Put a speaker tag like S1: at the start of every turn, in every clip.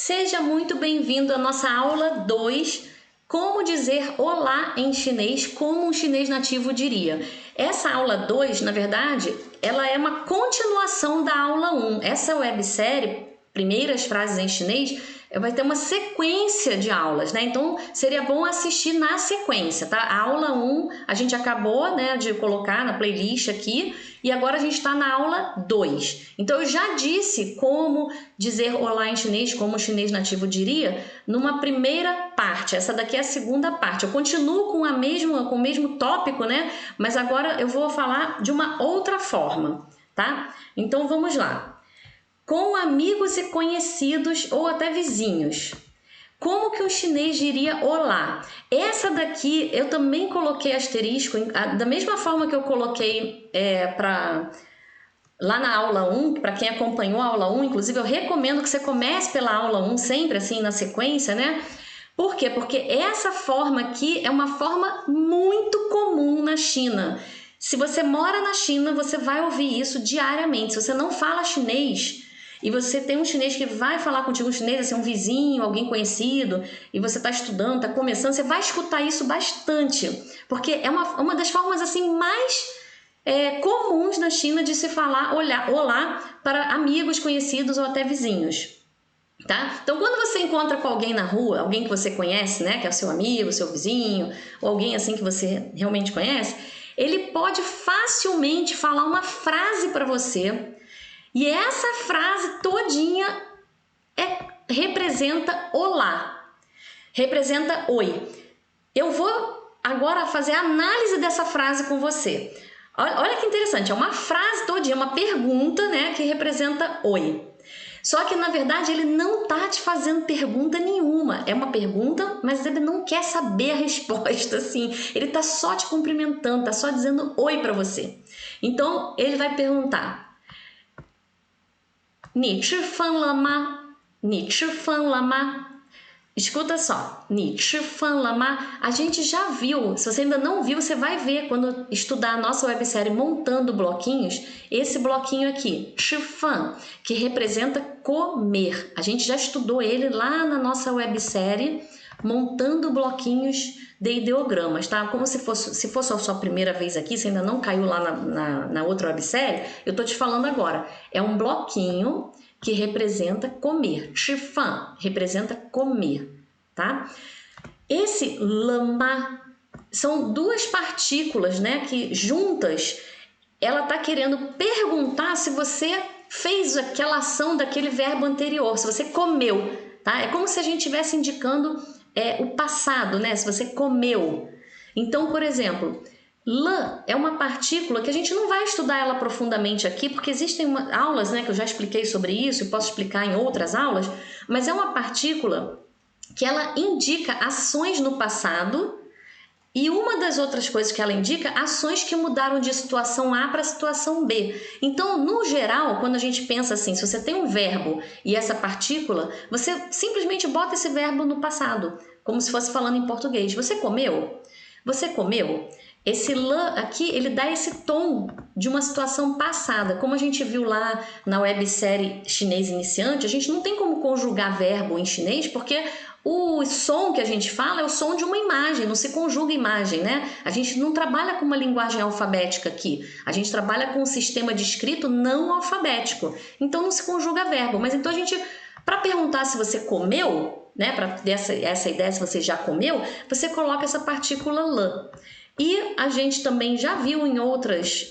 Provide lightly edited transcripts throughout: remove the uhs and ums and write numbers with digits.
S1: Seja muito bem-vindo à nossa aula 2, como dizer olá em chinês, como um chinês nativo diria. Essa aula 2, na verdade, ela é uma continuação da aula 1. Essa websérie, Primeiras Frases em Chinês, vai ter uma sequência de aulas, né? Então, seria bom assistir na sequência, tá? A aula 1 a gente acabou, né, de colocar na playlist aqui e agora a gente está na aula 2. Então, eu já disse como dizer olá em chinês, como o chinês nativo diria, numa primeira parte. Essa daqui é a segunda parte. Eu continuo com o mesmo tópico, né? Mas agora eu vou falar de uma outra forma, tá? Então, vamos lá. Com amigos e conhecidos ou até vizinhos. Como que o chinês diria olá? Essa daqui eu também coloquei asterisco, da mesma forma que eu coloquei lá na aula 1, para quem acompanhou a aula 1, inclusive eu recomendo que você comece pela aula 1, sempre assim na sequência, né? Por quê? Porque essa forma aqui é uma forma muito comum na China. Se você mora na China, você vai ouvir isso diariamente. Se você não fala chinês e você tem um chinês que vai falar contigo, um chinês, assim, um vizinho, alguém conhecido, e você está estudando, está começando, você vai escutar isso bastante, porque é uma das formas assim mais comuns na China de se falar olá para amigos, conhecidos ou até vizinhos. Tá? Então, quando você encontra com alguém na rua, alguém que você conhece, né, que é o seu amigo, seu vizinho, ou alguém assim que você realmente conhece, ele pode facilmente falar uma frase para você. E essa frase todinha representa olá, representa oi. Eu vou agora fazer a análise dessa frase com você. Olha que interessante, é uma frase todinha, uma pergunta, né, que representa oi. Só que, na verdade, ele não tá te fazendo pergunta nenhuma. É uma pergunta, mas ele não quer saber a resposta, assim. Ele tá só te cumprimentando, tá só dizendo oi para você. Então, ele vai perguntar: 你吃饭了吗? 你吃饭了吗? Escuta só, 你吃饭了吗? A gente já viu, se você ainda não viu, você vai ver quando estudar a nossa websérie Montando Bloquinhos, esse bloquinho aqui, 吃饭, que representa comer. A gente já estudou ele lá na nossa websérie Montando Bloquinhos de Ideogramas, tá? Como se fosse a sua primeira vez aqui, você ainda não caiu lá na outra websérie, eu tô te falando agora. É um bloquinho que representa comer. 吃饭 representa comer, tá? Esse lama são duas partículas, né, que juntas ela tá querendo perguntar se você fez aquela ação daquele verbo anterior, se você comeu, tá? É como se a gente estivesse indicando o passado, né? Se você comeu. Então, por exemplo, lã é uma partícula que a gente não vai estudar ela profundamente aqui, porque existem aulas, né, que eu já expliquei sobre isso e posso explicar em outras aulas, mas é uma partícula que ela indica ações no passado e uma das outras coisas que ela indica, ações que mudaram de situação A para situação B. Então, no geral, quando a gente pensa assim, se você tem um verbo e essa partícula, você simplesmente bota esse verbo no passado, como se fosse falando em português. Você comeu? Você comeu? Esse lã aqui, ele dá esse tom de uma situação passada. Como a gente viu lá na websérie Chinês Iniciante, a gente não tem como conjugar verbo em chinês, porque o som que a gente fala é o som de uma imagem, não se conjuga imagem, né? A gente não trabalha com uma linguagem alfabética aqui, a gente trabalha com um sistema de escrito não alfabético, então não se conjuga verbo. Mas então a gente, para perguntar se você comeu, né, para ter essa ideia se você já comeu, você coloca essa partícula lã. E a gente também já viu em outras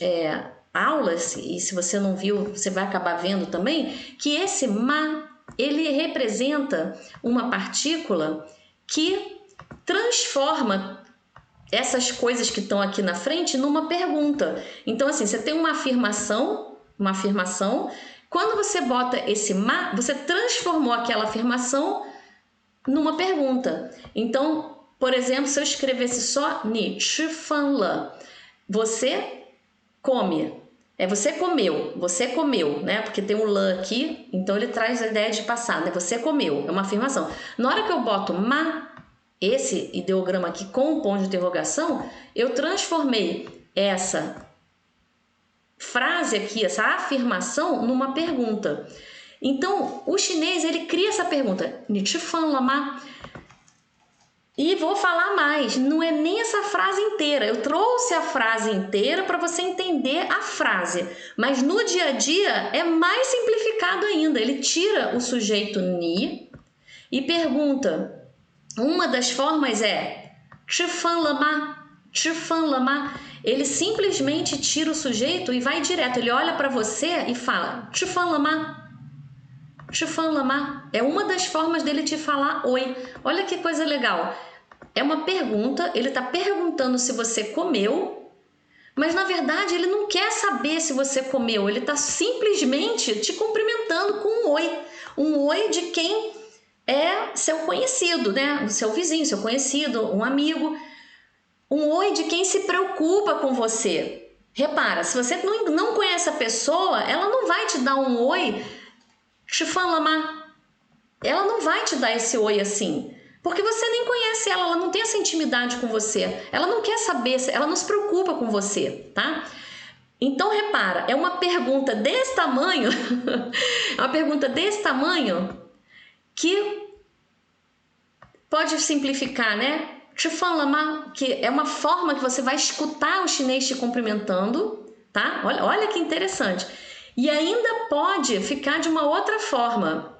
S1: aulas, e se você não viu, você vai acabar vendo também, que esse ma, ele representa uma partícula que transforma essas coisas que estão aqui na frente numa pergunta. Então, assim, você tem uma afirmação, quando você bota esse ma, você transformou aquela afirmação numa pergunta. Então, por exemplo, se eu escrevesse só 你吃饭了, você come. Você comeu, né? Porque tem um lã aqui, então ele traz a ideia de passado, né? Você comeu, é uma afirmação. Na hora que eu boto ma, esse ideograma aqui com ponto de interrogação, eu transformei essa frase aqui, essa afirmação, numa pergunta. Então, o chinês, ele cria essa pergunta, 你吃饭了吗? E vou falar mais, não é nem essa frase inteira. Eu trouxe a frase inteira para você entender a frase. Mas no dia a dia é mais simplificado ainda. Ele tira o sujeito ni e pergunta. Uma das formas é 吃饭了吗? 吃饭了吗? Ele simplesmente tira o sujeito e vai direto. Ele olha para você e fala 吃饭了吗? 吃饭了吗? É uma das formas dele te falar oi. Olha que coisa legal. É uma pergunta, ele está perguntando se você comeu, mas na verdade ele não quer saber se você comeu, ele está simplesmente te cumprimentando com um oi. Um oi de quem é seu conhecido, né? O seu vizinho, seu conhecido, um amigo. Um oi de quem se preocupa com você. Repara, se você não conhece a pessoa, ela não vai te dar um oi 吃饭了吗? Ela não vai te dar esse oi assim, porque você nem conhece ela, ela não tem essa intimidade com você, ela não quer saber, ela não se preocupa com você, tá? Então repara, é uma pergunta desse tamanho, é uma pergunta desse tamanho que pode simplificar, né? 吃饭了吗? Que é uma forma que você vai escutar o chinês te cumprimentando, tá? Olha que interessante. E ainda pode ficar de uma outra forma.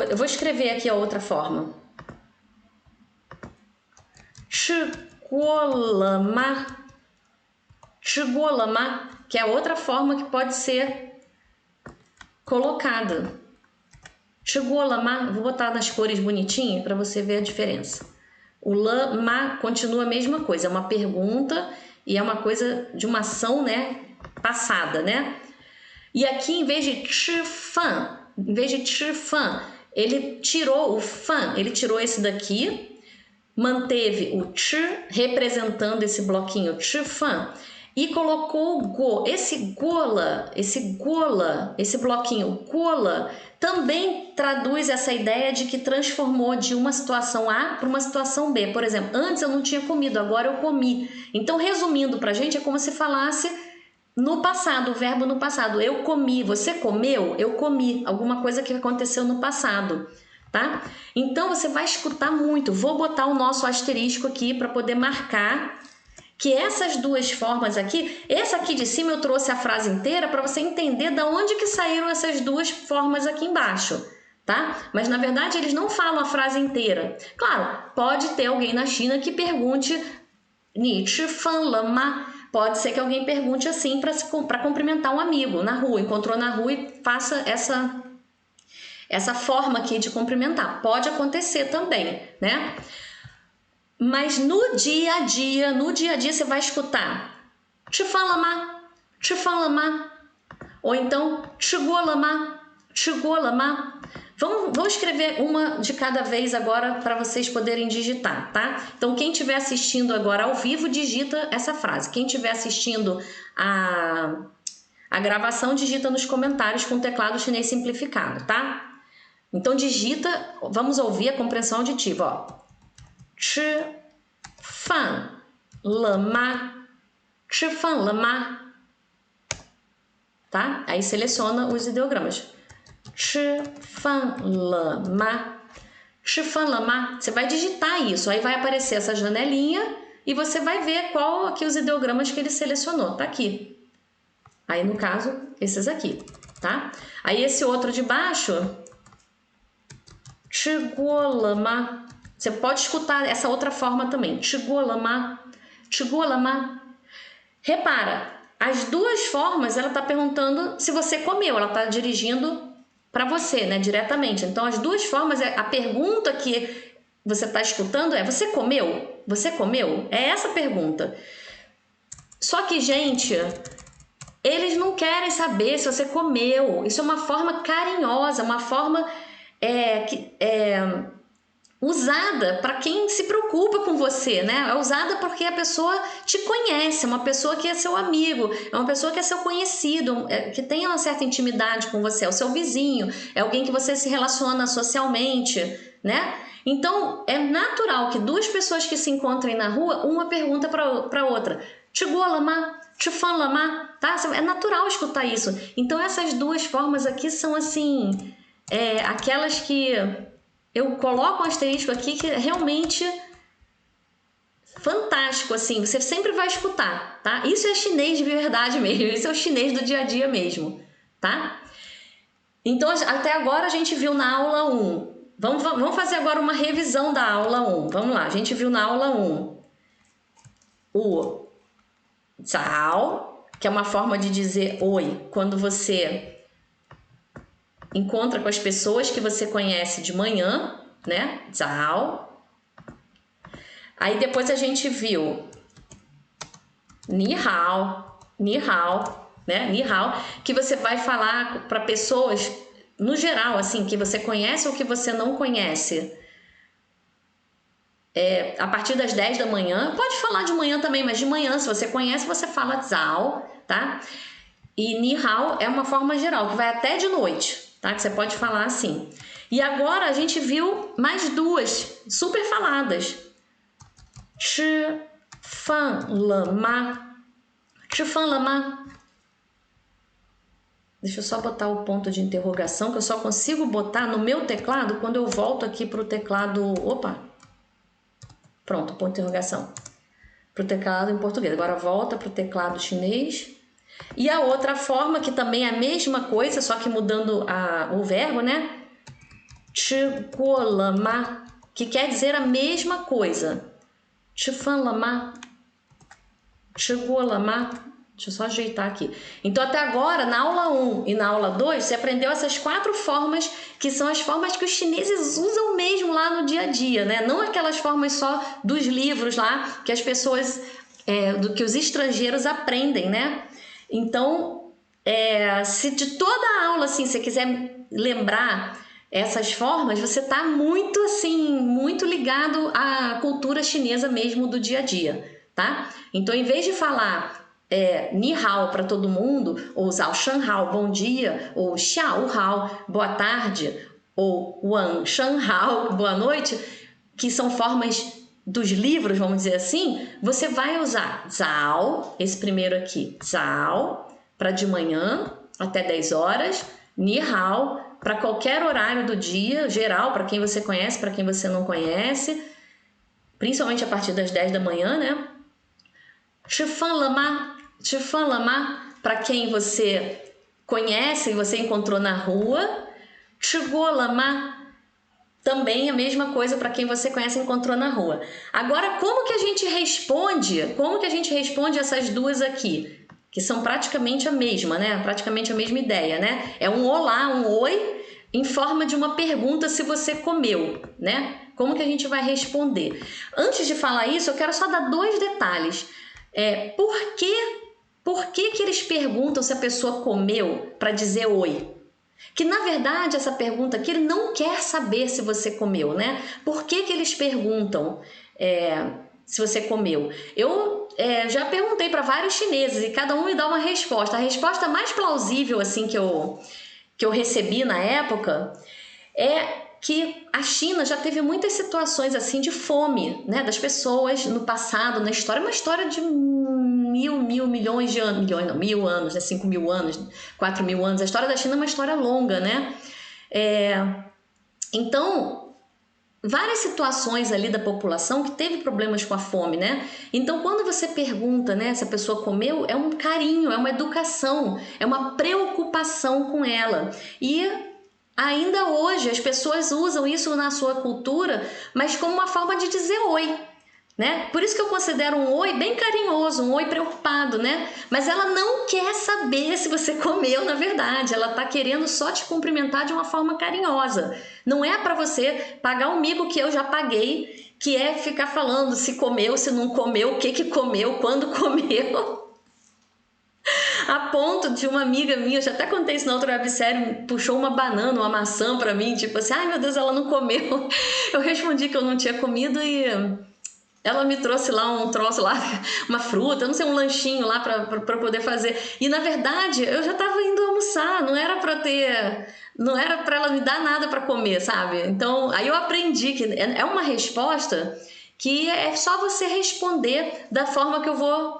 S1: Eu vou escrever aqui a outra forma. 吃过了吗? 吃过了吗? Que é a outra forma que pode ser colocada. 吃过了吗? Vou botar nas cores bonitinho para você ver a diferença. O ma continua a mesma coisa, é uma pergunta e é uma coisa de uma ação, né, passada, né? E aqui, em vez de 吃饭, ele tirou o fan, ele tirou esse daqui, manteve o 吃, representando esse bloquinho 吃饭, e colocou o go. Esse bloquinho gola, também traduz essa ideia de que transformou de uma situação A para uma situação B. Por exemplo, antes eu não tinha comido, agora eu comi. Então, resumindo para a gente, é como se falasse no passado, o verbo no passado. Eu comi, você comeu, eu comi. Alguma coisa que aconteceu no passado, tá? Então, você vai escutar muito. Vou botar o nosso asterisco aqui para poder marcar que essas duas formas aqui, essa aqui de cima eu trouxe a frase inteira para você entender de onde que saíram essas duas formas aqui embaixo, tá? Mas na verdade eles não falam a frase inteira. Claro, pode ter alguém na China que pergunte 你吃饭了吗? Pode ser que alguém pergunte assim para cumprimentar um amigo na rua, encontrou na rua e faça essa forma aqui de cumprimentar. Pode acontecer também, né? Mas no dia a dia você vai escutar 吃饭了吗? 吃饭了吗? Ou então 吃过了吗? 吃过了吗? Vamos escrever uma de cada vez agora para vocês poderem digitar, tá? Então quem estiver assistindo agora ao vivo, digita essa frase. Quem estiver assistindo a gravação, digita nos comentários com o teclado chinês simplificado, tá? Então digita, vamos ouvir a compreensão auditiva, ó. 吃饭了吗? 吃饭了吗? Tá? Aí seleciona os ideogramas. 吃饭了吗? 吃饭了吗? Você vai digitar isso, aí vai aparecer essa janelinha e você vai ver qual aqui os ideogramas que ele selecionou. Tá aqui. Aí no caso, esses aqui, tá? Aí esse outro de baixo, 吃过了吗? Você pode escutar essa outra forma também. 吃过了吗? 吃过了吗? Repara, as duas formas ela está perguntando se você comeu, ela está dirigindo para você, né, diretamente. Então as duas formas, a pergunta que você está escutando é: você comeu? Você comeu? É essa pergunta. Só que, gente, eles não querem saber se você comeu. Isso é uma forma carinhosa, uma forma usada para quem se preocupa com você, né? É usada porque a pessoa te conhece, é uma pessoa que é seu amigo, é uma pessoa que é seu conhecido, que tem uma certa intimidade com você, é o seu vizinho, é alguém que você se relaciona socialmente, né? Então, é natural que duas pessoas que se encontrem na rua, uma pergunta para outra, Chigolama, Chifalama, tá? É natural escutar isso. Então, essas duas formas aqui são, assim, aquelas que eu coloco um asterisco aqui que realmente fantástico, assim, você sempre vai escutar, tá? Isso é chinês de verdade mesmo, isso é o chinês do dia a dia mesmo, tá? Então, até agora a gente viu na aula 1. Vamos fazer agora uma revisão da aula 1. Vamos lá, a gente viu na aula 1 o zao, que é uma forma de dizer oi quando você encontra com as pessoas que você conhece de manhã, né? Zao. Aí depois a gente viu ni hao, né? Ni hao, que você vai falar para pessoas no geral, assim, que você conhece ou que você não conhece. A partir das 10 da manhã, pode falar de manhã também, mas de manhã, se você conhece, você fala zao, tá? E ni hao é uma forma geral, que vai até de noite, tá? Que você pode falar assim. E agora a gente viu mais duas super faladas. Chi fan le ma. Chi fan le ma. Deixa eu só botar o ponto de interrogação, que eu só consigo botar no meu teclado quando eu volto aqui para o teclado... Opa! Pronto, ponto de interrogação. Para o teclado em português. Agora volta para o teclado chinês. E a outra forma, que também é a mesma coisa, só que mudando o verbo, né? Chiguolama, que quer dizer a mesma coisa. Chifanlama. Chiguolama. Deixa eu só ajeitar aqui. Então, até agora, na aula 1 e na aula 2, você aprendeu essas 4 formas, que são as formas que os chineses usam mesmo lá no dia a dia, né? Não aquelas formas só dos livros lá, que as pessoas, que os estrangeiros aprendem, né? Então, se de toda a aula, assim, você quiser lembrar essas formas, você está muito, assim, muito ligado à cultura chinesa mesmo do dia a dia, tá? Então, em vez de falar... ni hao para todo mundo, ou zao shan hao, bom dia, ou xiao hao, boa tarde, ou wan shan hao, boa noite, que são formas dos livros, vamos dizer assim, você vai usar zao, esse primeiro aqui, zao, para de manhã até 10 horas, ni hao, para qualquer horário do dia, geral, para quem você conhece, para quem você não conhece, principalmente a partir das 10 da manhã, né? Chifan lama, para quem você conhece e você encontrou na rua. Chigou lama, também a mesma coisa para quem você conhece e encontrou na rua. Agora, como que a gente responde? Como que a gente responde essas duas aqui? Que são praticamente a mesma, né? Praticamente a mesma ideia, né? É um olá, um oi, em forma de uma pergunta se você comeu, né? Como que a gente vai responder? Antes de falar isso, eu quero só dar 2 detalhes. Por que eles perguntam se a pessoa comeu para dizer oi? Que na verdade essa pergunta aqui ele não quer saber se você comeu, né? Por que eles perguntam se você comeu? Eu já perguntei para vários chineses e cada um me dá uma resposta. A resposta mais plausível assim que eu recebi na época é que a China já teve muitas situações assim de fome, né, das pessoas no passado, na história, uma história de milhões de anos, 1000 anos, né, 5000 anos, 4000 anos. A história da China é uma história longa, né? Então, várias situações ali da população que teve problemas com a fome, né? Então, quando você pergunta, né, se a pessoa comeu, é um carinho, é uma educação, é uma preocupação com ela. E ainda hoje as pessoas usam isso na sua cultura, mas como uma forma de dizer oi, né? Por isso que eu considero um oi bem carinhoso, um oi preocupado, né? Mas ela não quer saber se você comeu, na verdade. Ela tá querendo só te cumprimentar de uma forma carinhosa. Não é para você pagar um mico que eu já paguei, que é ficar falando se comeu, se não comeu, o que comeu, quando comeu. A ponto de uma amiga minha, eu já até contei isso na outra websérie, puxou uma banana, uma maçã pra mim, tipo assim, ai meu Deus, ela não comeu. Eu respondi que eu não tinha comido e Ela me trouxe lá um troço lá, uma fruta, não sei, um lanchinho lá para poder fazer. E na verdade, eu já estava indo almoçar, não era para ela me dar nada para comer, sabe? Então, aí eu aprendi que é uma resposta que é só você responder da forma que eu vou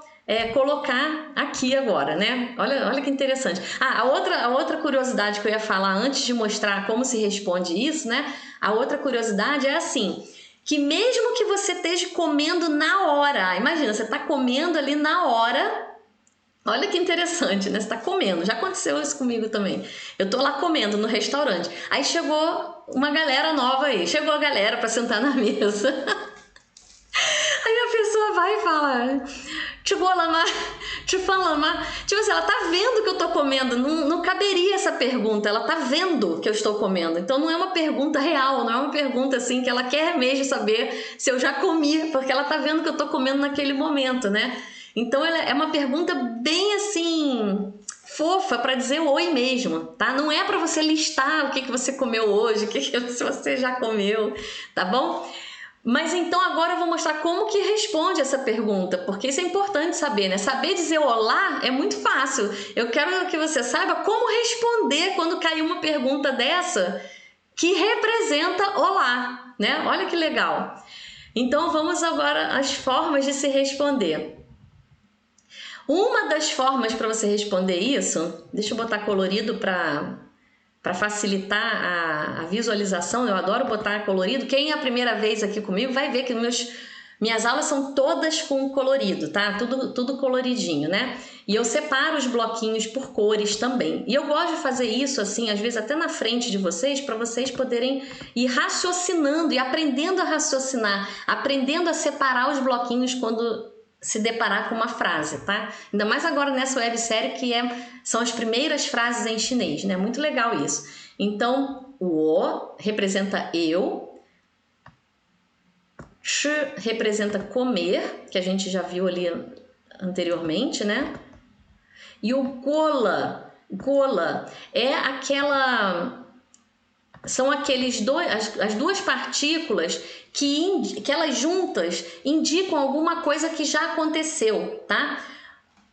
S1: colocar aqui agora, né? Olha que interessante. A outra curiosidade que eu ia falar antes de mostrar como se responde isso, né? A outra curiosidade é assim, que mesmo que você esteja comendo na hora, imagina, você está comendo ali na hora, olha que interessante, né? Você está comendo, já aconteceu isso comigo também. Eu tô lá comendo no restaurante, aí chegou uma galera nova aí, chegou a galera para sentar na mesa. Aí a pessoa vai e fala, tipo assim, ela tá vendo que eu tô comendo, não caberia essa pergunta, ela tá vendo que eu estou comendo, então não é uma pergunta real, não é uma pergunta assim que ela quer mesmo saber se eu já comi, porque ela tá vendo que eu tô comendo naquele momento, né? Então ela é uma pergunta bem assim, fofa para dizer oi mesmo, tá? Não é para você listar o que você comeu hoje, se você já comeu, tá bom? Mas então agora eu vou mostrar como que responde essa pergunta, porque isso é importante saber, né? Saber dizer olá é muito fácil. Eu quero que você saiba como responder quando cair uma pergunta dessa que representa olá, né? Olha que legal. Então vamos agora às formas de se responder. Uma das formas para você responder isso, deixa eu botar colorido para facilitar a visualização, eu adoro botar colorido. Quem é a primeira vez aqui comigo vai ver que minhas aulas são todas com colorido, tá? Tudo coloridinho, né? E eu separo os bloquinhos por cores também. E eu gosto de fazer isso assim, às vezes até na frente de vocês, para vocês poderem ir raciocinando e aprendendo a raciocinar, aprendendo a separar os bloquinhos quando se deparar com uma frase, tá? Ainda mais agora nessa websérie que são as primeiras frases em chinês, né? Muito legal isso. Então, o o representa eu, chi representa comer, que a gente já viu ali anteriormente, né? E o gola é são as duas partículas que elas juntas indicam alguma coisa que já aconteceu, tá?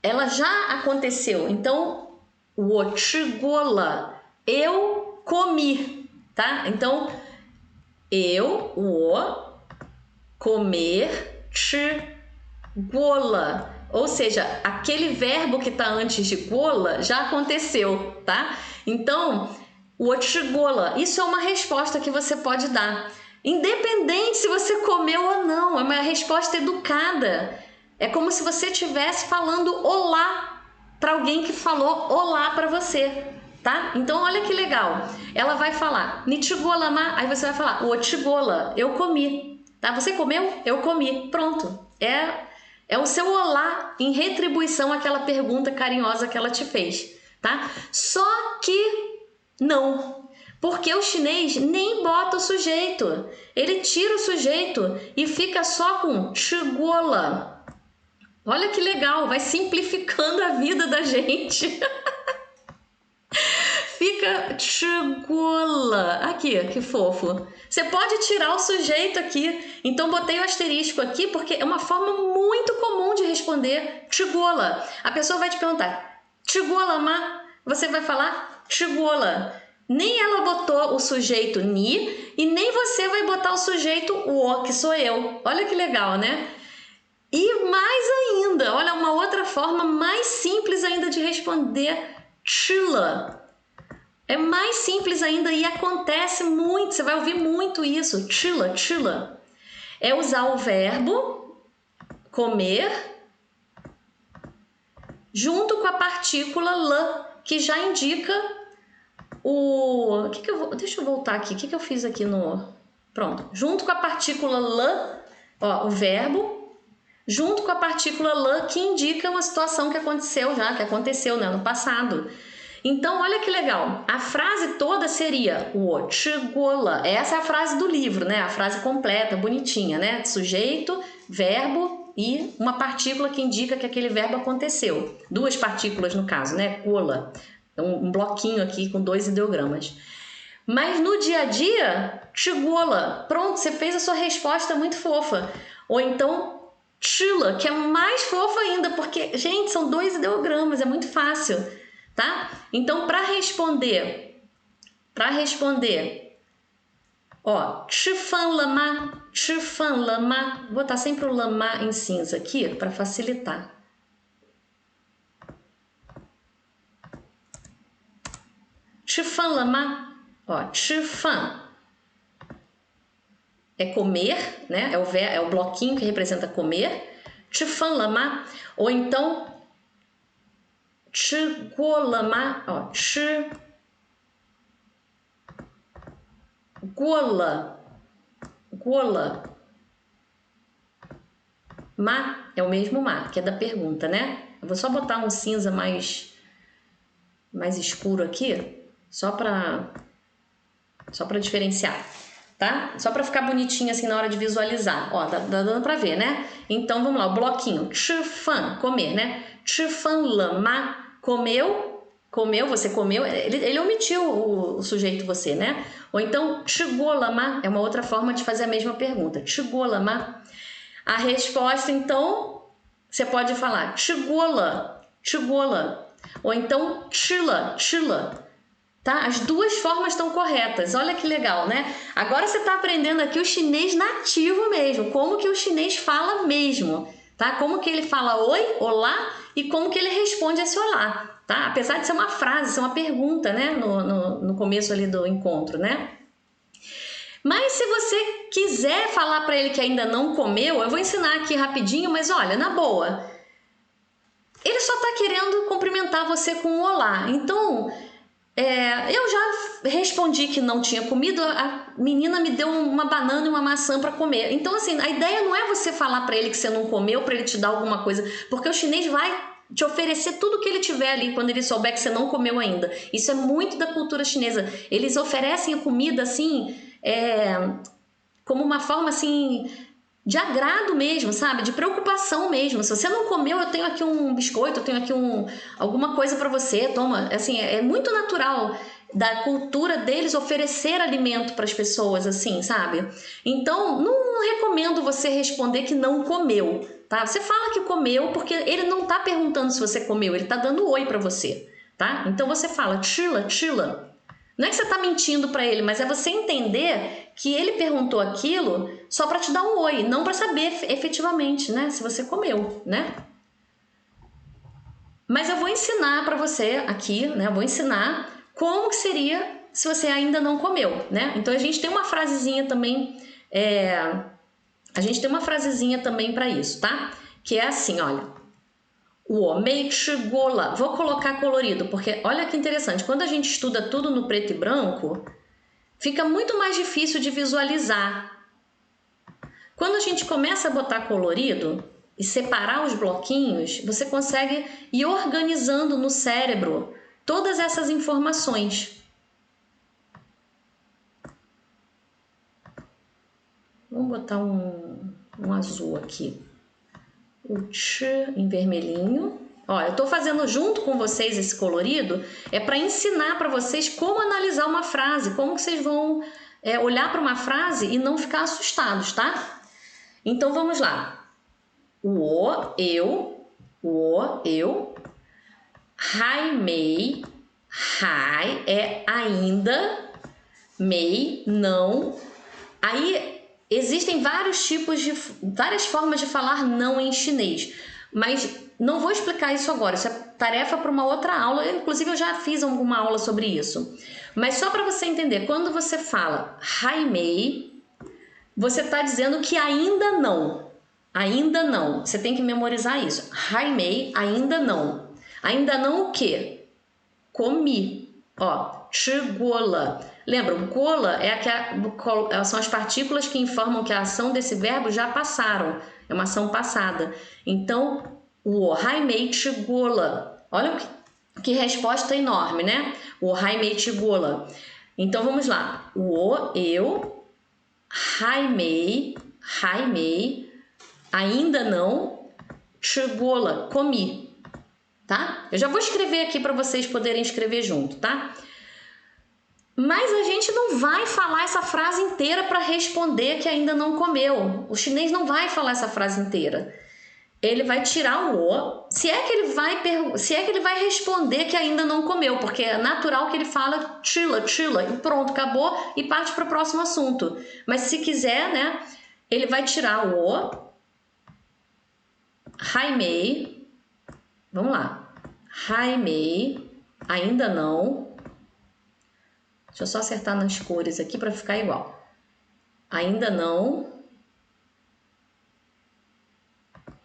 S1: Ela já aconteceu. Então, wo chi guo le, eu comi, tá? Então, eu, wo, comer, chi guo le. Ou seja, aquele verbo que está antes de guo le já aconteceu, tá? Então, isso é uma resposta que você pode dar, independente se você comeu ou não, é uma resposta educada. É como se você estivesse falando olá para alguém que falou olá para você, tá? Então olha que legal. Ela vai falar nichigolama, aí você vai falar ochigola, eu comi, tá? Você comeu? Eu comi. Pronto. É o seu olá em retribuição àquela pergunta carinhosa que ela te fez, tá? Só que não, porque o chinês nem bota o sujeito, ele tira o sujeito e fica só com chigola. Olha que legal, vai simplificando a vida da gente. Fica chigola. Aqui, que fofo. Você pode tirar o sujeito aqui, então botei o asterisco aqui porque é uma forma muito comum de responder chigola. A pessoa vai te perguntar, chigola ma? Você vai falar chigola. Nem ela botou o sujeito ni e nem você vai botar o sujeito o, que sou eu. Olha que legal, né? E mais ainda, olha uma outra forma mais simples ainda de responder chila. É mais simples ainda e acontece muito, você vai ouvir muito isso, chila, chila. É usar o verbo comer junto com a partícula l, que já indica o... Deixa eu voltar aqui, o que eu fiz aqui no... Pronto, junto com a partícula l, ó, o verbo, junto com a partícula l, que indica uma situação que aconteceu já, que aconteceu, né, no passado. Então, olha que legal, a frase toda seria o chigola. Essa é a frase do livro, né? A frase completa, bonitinha, né? Sujeito, verbo e uma partícula que indica que aquele verbo aconteceu. Duas partículas no caso, né? Gola. Um bloquinho aqui com dois ideogramas. Mas no dia a dia, chigola. Pronto, você fez a sua resposta muito fofa. Ou então, chila, que é mais fofo ainda, porque, gente, são 2 ideogramas, é muito fácil, tá? Então, para responder, ó, 吃饭了吗? 吃饭了吗? Vou botar sempre o lama em cinza aqui para facilitar. 吃饭了吗? Ó, 吃饭é comer, né? É o bloquinho que representa comer. 吃饭了吗? Ou então 吃过了吗? Ó, 吃过了 Ma é o mesmo ma, que é da pergunta, né? Eu vou só botar um cinza mais escuro aqui, só para diferenciar, tá? Só para ficar bonitinho assim na hora de visualizar. Ó, tá dando para ver, né? Então vamos lá, o bloquinho. 吃饭, comer, né? 吃饭了吗? Comeu, você comeu. Ele omitiu o sujeito você, né? Ou então 吃过了吗? É uma outra forma de fazer a mesma pergunta. 吃过了吗? A resposta, então, você pode falar 吃过了, 吃过了. Ou então 吃了, 吃了. Tá? As duas formas estão corretas. Olha que legal, né? Agora você está aprendendo aqui o chinês nativo mesmo. Como que o chinês fala mesmo, tá? Como que ele fala oi, olá e como que ele responde esse olá, tá? Apesar de ser uma frase, ser uma pergunta, né? No começo ali do encontro, né? Mas se você quiser falar para ele que ainda não comeu, eu vou ensinar aqui rapidinho, mas olha, na boa, ele só está querendo cumprimentar você com um olá. Então, eu já respondi que não tinha comido, a menina me deu uma banana e uma maçã para comer. Então, assim, a ideia não é você falar para ele que você não comeu, para ele te dar alguma coisa, porque o chinês vai te oferecer tudo que ele tiver ali quando ele souber que você não comeu ainda. Isso é muito da cultura chinesa. Eles oferecem a comida assim, como uma forma assim de agrado mesmo, sabe? De preocupação mesmo. Se você não comeu, eu tenho aqui um biscoito, eu tenho aqui alguma coisa para você, toma. Assim, é muito natural da cultura deles oferecer alimento para as pessoas, assim, sabe? Então, não recomendo você responder que não comeu, tá? Você fala que comeu porque ele não tá perguntando se você comeu, ele tá dando oi para você, tá? Então você fala, chila, chila. Não é que você está mentindo para ele, mas é você entender que ele perguntou aquilo só para te dar um oi, não para saber efetivamente, né, se você comeu, né? Mas eu vou ensinar para você aqui, né? Eu vou ensinar como que seria se você ainda não comeu, né? Então a gente tem uma frasezinha também, para isso, tá? Que é assim, olha. 我没吃过了. Vou colocar colorido, porque olha que interessante. Quando a gente estuda tudo no preto e branco, fica muito mais difícil de visualizar. Quando a gente começa a botar colorido e separar os bloquinhos, você consegue ir organizando no cérebro todas essas informações. Vamos botar um azul aqui. O ch em vermelhinho. Ó, eu tô fazendo junto com vocês esse colorido, é para ensinar para vocês como analisar uma frase, como que vocês vão olhar para uma frase e não ficar assustados, tá? Então vamos lá. Eu. Hai mei. Hai é ainda. Mei, não. Aí existem várias formas de falar não em chinês, mas não vou explicar isso agora, isso é tarefa para uma outra aula, inclusive eu já fiz alguma aula sobre isso. Mas só para você entender, quando você fala hai mei, você está dizendo que ainda não, você tem que memorizar isso. Hai mei, ainda não o quê? Comi, ó, 吃过了. Lembra, o gola são as partículas que informam que a ação desse verbo já passaram, é uma ação passada. Então, o hai mei 吃过了. Olha que resposta enorme, né? O hai mei 吃过了. Então, vamos lá. Eu, hai mei, ainda não, 吃过了, comi. Tá? Eu já vou escrever aqui para vocês poderem escrever junto, tá? Mas a gente não vai falar essa frase inteira para responder que ainda não comeu. O chinês não vai falar essa frase inteira. Ele vai tirar o o, se é que ele vai responder que ainda não comeu, porque é natural que ele fala chila, chila, e pronto, acabou e parte para o próximo assunto. Mas se quiser, né, ele vai tirar o o, hai mei, vamos lá, hai mei, ainda não, deixa eu só acertar nas cores aqui para ficar igual, ainda não,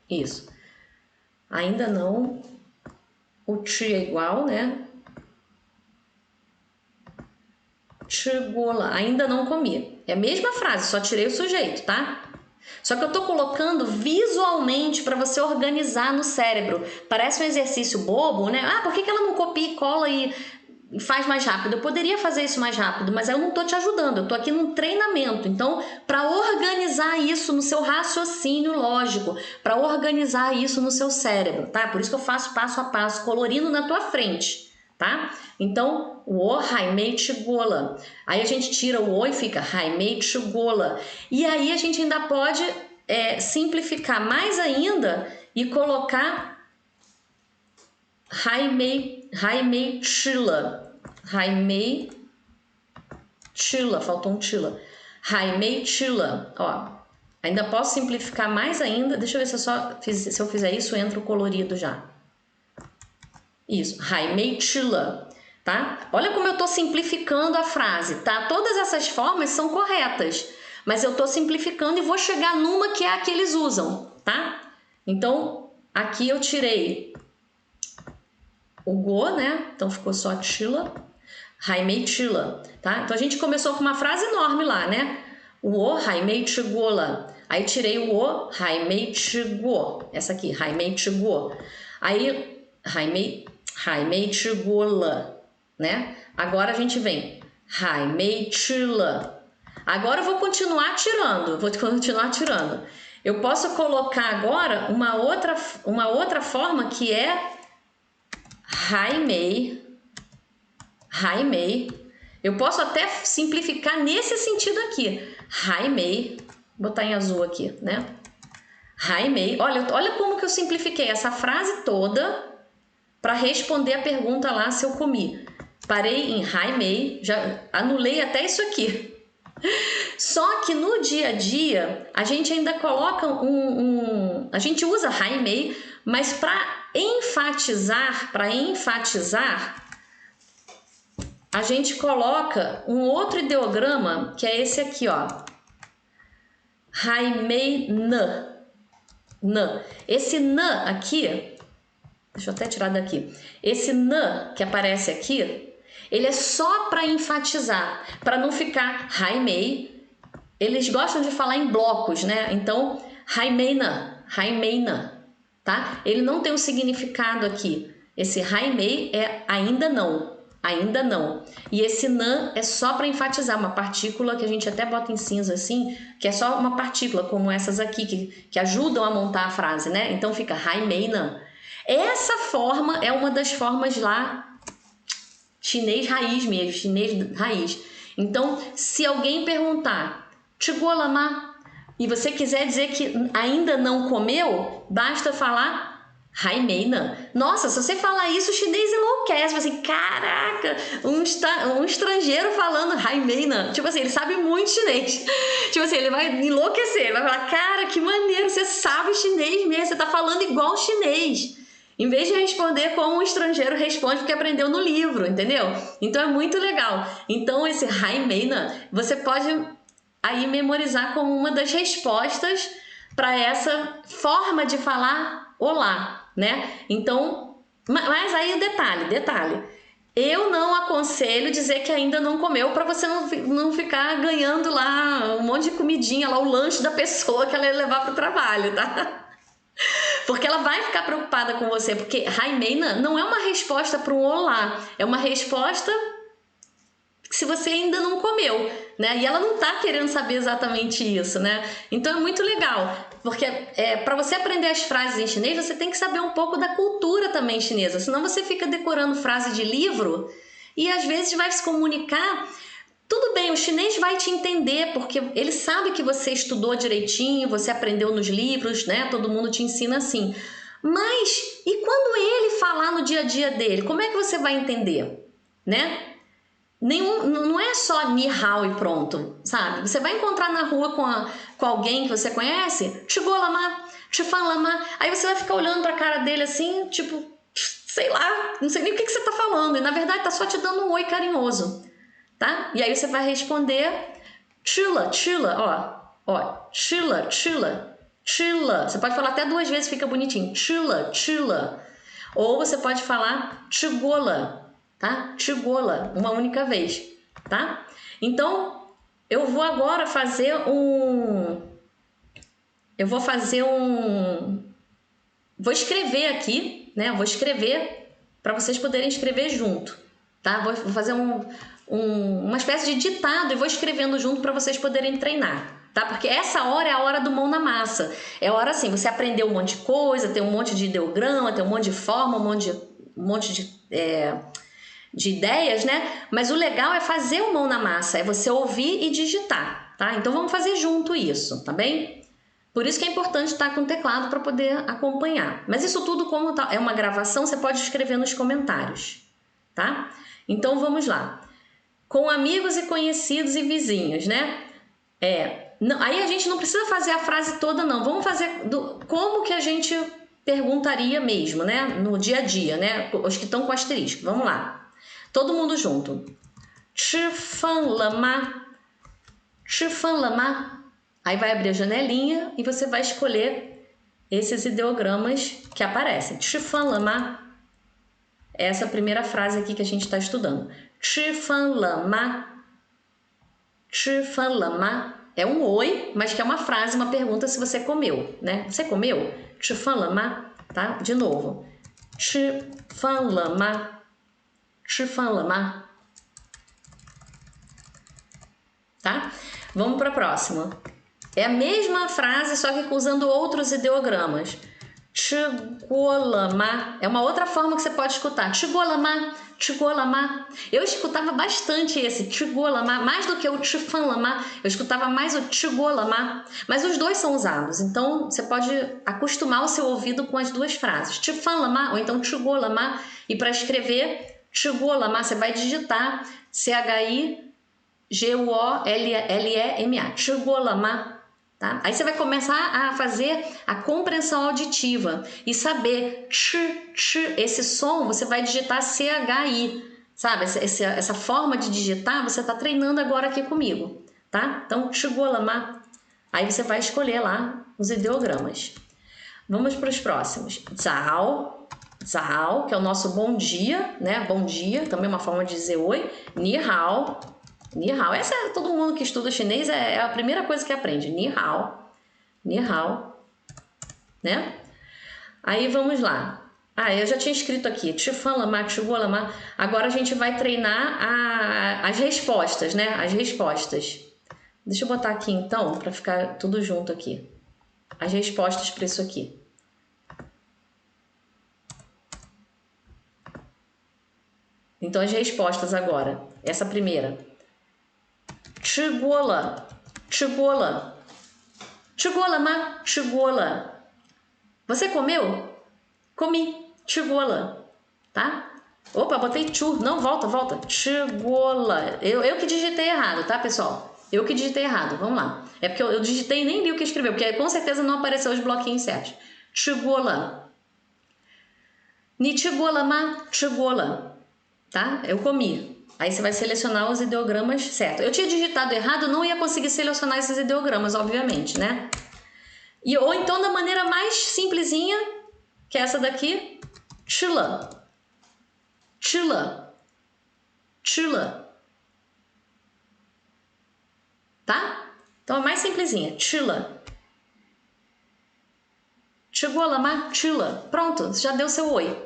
S1: isso. Ainda não, o chi é igual, né? Chegou, ainda não comi. É a mesma frase, só tirei o sujeito, tá? Só que eu tô colocando visualmente para você organizar no cérebro. Parece um exercício bobo, né? Ah, por que ela não copia e cola e faz mais rápido? Eu poderia fazer isso mais rápido, mas eu não tô te ajudando. Eu tô aqui num treinamento. Então, para organizar isso no seu raciocínio lógico, para organizar isso no seu cérebro, tá? Por isso que eu faço passo a passo, colorindo na tua frente, tá? Então, o hai mei chigola. Aí a gente tira o o e fica hai mei chigola. E aí a gente ainda pode simplificar mais ainda e colocar hai mei chila. Hai mei chila, faltou um chila. Hai mei chila, ó. Ainda posso simplificar mais ainda. Deixa eu ver se eu fizer isso, entra o colorido já. Isso, hai mei chila, tá? Olha como eu tô simplificando a frase, tá? Todas essas formas são corretas, mas eu tô simplificando e vou chegar numa que é a que eles usam, tá? Então, aqui eu tirei o go, né? Então ficou só chila, hai mei chila, tá? Então a gente começou com uma frase enorme lá, né? O o hai mei chigola. Aí tirei o o hai mei chigo. Essa aqui, hai mei chigo. Aí hai mei chigola, né? Agora a gente vem hai mei chila. Agora eu vou continuar tirando, Eu posso colocar agora uma outra forma que é hai mei. Eu posso até simplificar nesse sentido aqui. Hai mei, botar em azul aqui, né? Hai mei. Olha como que eu simplifiquei essa frase toda para responder a pergunta lá se eu comi. Parei em hai mei, já anulei até isso aqui. Só que no dia a dia a gente ainda coloca a gente usa hai mei, mas para enfatizar, a gente coloca um outro ideograma, que é esse aqui, ó. Hai mei na. Esse na aqui, deixa eu até tirar daqui. Esse na que aparece aqui, ele é só para enfatizar, para não ficar hai mei. Eles gostam de falar em blocos, né? Então, hai mei na, tá? Ele não tem um significado aqui. Esse hai mei é ainda não. E esse nan é só para enfatizar uma partícula que a gente até bota em cinza assim, que é só uma partícula, como essas aqui, que ajudam a montar a frase, né? Então fica hai mei nan. Essa forma é uma das formas lá chinês raiz mesmo, chinês raiz. Então, se alguém perguntar chegou ma e você quiser dizer que ainda não comeu, basta falar hai mei nan. Nossa, se você falar isso, o chinês enlouquece. Assim, caraca, um estrangeiro falando hai mei nan. Tipo assim, ele sabe muito chinês. Tipo assim, ele vai enlouquecer. Ele vai falar, cara, que maneiro, você sabe chinês mesmo. Você tá falando igual chinês. Em vez de responder como um estrangeiro responde porque aprendeu no livro, entendeu? Então é muito legal. Então esse hai mei nan, você pode aí memorizar como uma das respostas para essa forma de falar olá, né? Então, mas aí o detalhe. Eu não aconselho dizer que ainda não comeu para você não ficar ganhando lá um monte de comidinha, lá o lanche da pessoa que ela ia levar para o trabalho, tá? Porque ela vai ficar preocupada com você, porque hai mei nan não é uma resposta para um olá, é uma resposta se você ainda não comeu, né? E ela não tá querendo saber exatamente isso, né? Então é muito legal, porque para você aprender as frases em chinês, você tem que saber um pouco da cultura também chinesa, senão você fica decorando frase de livro e às vezes vai se comunicar. Tudo bem, o chinês vai te entender, porque ele sabe que você estudou direitinho, você aprendeu nos livros, né? Todo mundo te ensina assim. Mas, e quando ele falar no dia a dia dele, como é que você vai entender, né? Não é só ni hao e pronto, sabe? Você vai encontrar na rua com alguém que você conhece, chegou lama, te fala lama, aí você vai ficar olhando pra cara dele assim, tipo, sei lá, não sei nem o que você tá falando, e na verdade tá só te dando um oi carinhoso, tá? E aí você vai responder chila, chila, ó, chila, chila, chila. Você pode falar até 2 vezes, fica bonitinho, chila, chila. Ou você pode falar chigola, tá? Chigola, uma única vez, tá? Então, eu vou agora fazer vou escrever aqui, né? Vou escrever para vocês poderem escrever junto, tá? Vou fazer uma espécie de ditado e vou escrevendo junto para vocês poderem treinar, tá? Porque essa hora é a hora do mão na massa. É a hora assim, você aprendeu um monte de coisa, tem um monte de ideograma, tem um monte de forma, um monte de ideias, né? Mas o legal é fazer o mão na massa, é você ouvir e digitar, tá? Então vamos fazer junto isso, tá bem? Por isso que é importante estar com o teclado para poder acompanhar. Mas isso tudo, como é uma gravação, você pode escrever nos comentários, tá? Então vamos lá. Com amigos e conhecidos e vizinhos, né? Aí a gente não precisa fazer a frase toda, não. Vamos fazer como que a gente perguntaria mesmo, né? No dia a dia, né? Os que estão com asterisco. Vamos lá. Todo mundo junto. 吃饭了吗? 吃饭了吗? Aí vai abrir a janelinha e você vai escolher esses ideogramas que aparecem. 吃饭了吗? Essa é a primeira frase aqui que a gente está estudando. 吃饭了吗? 吃饭了吗? É um oi, mas que é uma frase, uma pergunta se você comeu, né? Você comeu? 吃饭了吗? Tá? De novo. 吃饭了吗? 吃饭了吗? Tá? Vamos para a próxima. É a mesma frase, só que usando outros ideogramas. 吃过了吗? É uma outra forma que você pode escutar. 吃过了吗? 吃过了吗? Eu escutava bastante esse 吃过了吗? Mais do que o 吃饭了吗? Eu escutava mais o 吃过了吗? Mas os dois são usados, então você pode acostumar o seu ouvido com as duas frases. 吃饭了吗? Ou então 吃过了吗? E para escrever 吃过了吗? Você vai digitar CHIGUOLLEMA. 吃过了吗? Tá? Aí você vai começar a fazer a compreensão auditiva e saber esse som você vai digitar CHI, sabe? Essa forma de digitar você está treinando agora aqui comigo, tá? Então, chigolama. Aí você vai escolher lá os ideogramas. Vamos para os próximos. Zao, zao, que é o nosso bom dia, né? Bom dia, também uma forma de dizer oi. Ni hao. Ni hao, essa é todo mundo que estuda chinês, é a primeira coisa que aprende. Ni hao, né? Aí vamos lá. Eu já tinha escrito aqui, Chifan-lama, Chigolama. Agora a gente vai treinar as respostas, né? As respostas. Deixa eu botar aqui então, para ficar tudo junto aqui. As respostas para isso aqui. Então as respostas agora. Essa primeira. 吃过了，吃过了，吃过了吗？吃过了。Você comeu? Comi, 吃过了, tá? Opa, botei chu, não, volta, 吃过了. Eu que digitei errado, tá, pessoal? Eu que digitei errado, vamos lá. É porque eu digitei e nem li o que escreveu, porque com certeza não apareceu os bloquinhos certos. 吃过了. 你吃过了吗？吃过了, tá? Eu comi. Aí você vai selecionar os ideogramas certos. Eu tinha digitado errado, não ia conseguir selecionar esses ideogramas, obviamente, né? Ou então da maneira mais simplesinha, que é essa daqui, chila, chila, chila. Tá? Então é mais simplesinha, chila. Chegou lá, chila. Pronto, já deu seu oi.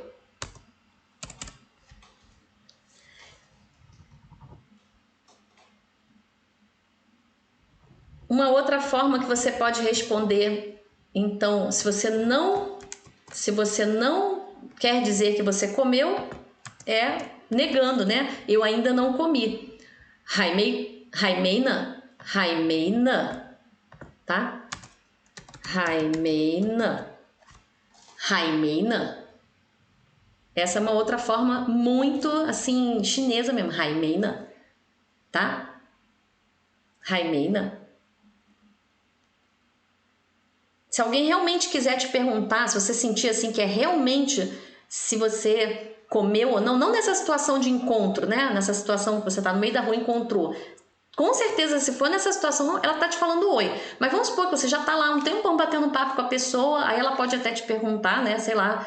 S1: Uma outra forma que você pode responder, então, se você não quer dizer que você comeu, é negando, né? Eu ainda não comi. 还没呢，还没呢，tá? 还没呢，还没呢. Essa é uma outra forma muito, assim, chinesa mesmo. 还没呢, tá? 还没呢. Se alguém realmente quiser te perguntar, se você sentir assim que é realmente se você comeu ou não, não nessa situação de encontro, né? Nessa situação que você tá no meio da rua e encontrou. Com certeza, se for nessa situação, ela tá te falando oi. Mas vamos supor que você já tá lá um tempão batendo papo com a pessoa, aí ela pode até te perguntar, né? Sei lá,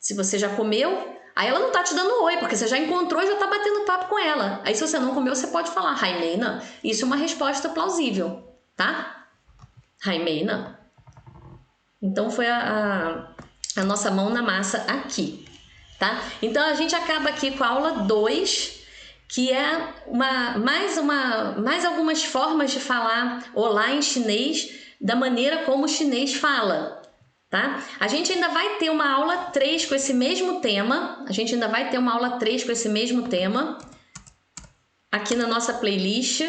S1: se você já comeu. Aí ela não tá te dando oi, porque você já encontrou e já tá batendo papo com ela. Aí se você não comeu, você pode falar 还没呢. Isso é uma resposta plausível, tá? 还没呢. Então foi a nossa mão na massa aqui, tá? Então a gente acaba aqui com a aula 2, que é mais algumas formas de falar olá em chinês da maneira como o chinês fala, tá? A gente ainda vai ter uma aula 3 com esse mesmo tema, aqui na nossa playlist.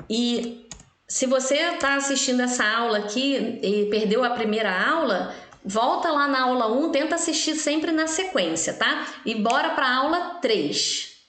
S1: E se você está assistindo essa aula aqui e perdeu a primeira aula, volta lá na aula 1, tenta assistir sempre na sequência, tá? E bora para a aula 3.